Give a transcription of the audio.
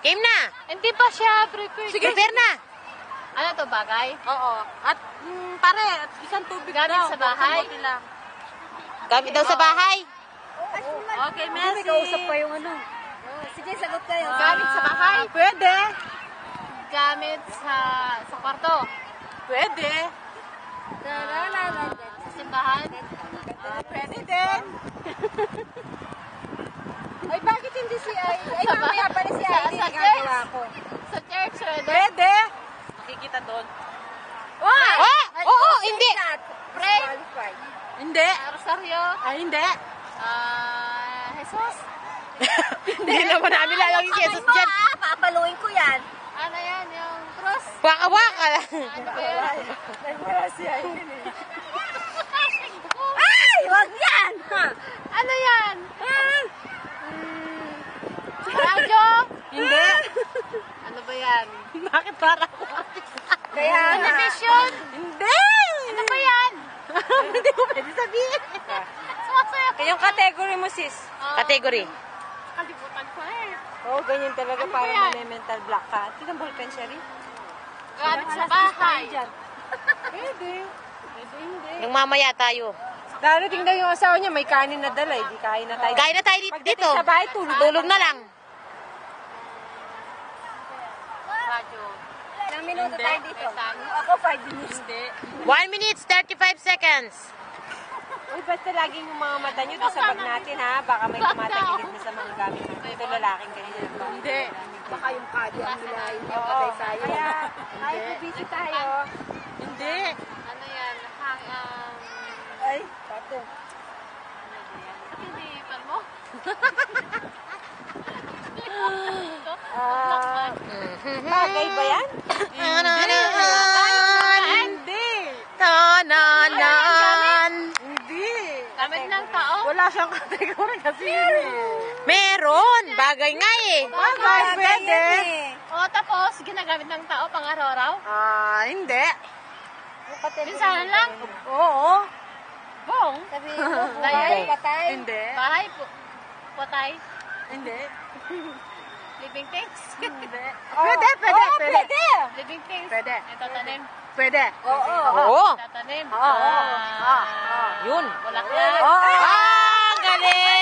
Game na. Hindi pa siya prepared. Sige. Prepare na. Ano to, bagay? Oo. At pare, at isang tubig Gamit daw. sa bahay? Buti lang. Gamit daw sa bahay. Okay, Messi. Kausap pa yung ano. Sige, sagot kayo. Gamit sa bahay? Pwede. Gamit sa kwarto? Pwede. Sa simbahan? Pwede din. Ay, bakit hindi si Ay? Ay, mamaya pa rin si Ay. Sa Hindi gagawa ko. Sa church, pwede? Pwede. Makikita doon. Oo, hindi. Pray? Hindi. Rosaryo? Ay, hindi. Jesus? Hindi naman namin lalagay si Jesus dyan. Papaluin ko yan. Ano yan? Yung cross? Waka-waka. Ano ba yan? Wala si Ay. Ay, wag yan! Ano yan? Radyo? Hindi. Ano ba yan? Bakit para ko? Kaya nga. Television? Hindi. Ano ba yan? Hindi ko pwede sabihin. Sumasayaw ko. Yung category mo, sis. Category. Kalimutan ko eh. Oo, ganyan talaga. Ano Parang yan? may mental block ka. Tingnan ball pen, Sherry. Gamit sa bahay. Pwede. Pwede, hindi. Yung mamaya tayo. Darating daw yung asawa niya, may kanin na dala. Hindi kain na tayo. Kain na tayo dito. Pagdating sa bahay, tulog. Tulog na lang. Radyo. Ilang minuto tayo dito? Ano? Ako 5 minutes. Hindi. 1 minute, 35 seconds. Uy, basta laging yung mga mata nyo doon sa bag natin, ha? Baka may tumatagilid na sa mga gamit natin. Ito lalaking ganyan. Hindi. Baka yung kadi ang nilayin niya Oo. patay tayo. Kaya, kahit busy tayo. Hindi. Ano yan? Ay, pato. Hindi, pan mo? Bagay ba yan? Tananan. Hindi. Tananan. Hindi. Gamit ng tao? Wala siyang kategory kasi yun eh. Meron. Bagay nga eh. Bagay, pwede. O, tapos, ginagamit ng tao pang araw-araw? Hindi. Minsan lang? Oo. Bong? Sabi mo, Dayay? patay. Hindi. Bahay? Patay? Hindi. Living things? Hindi. Pwede, pwede, pwede. Living things? Pwede. Ito tanim? Pwede. Oo. Oo. Tatanim? Oo. Yun. Bulaklak? Oo. Ah, galing.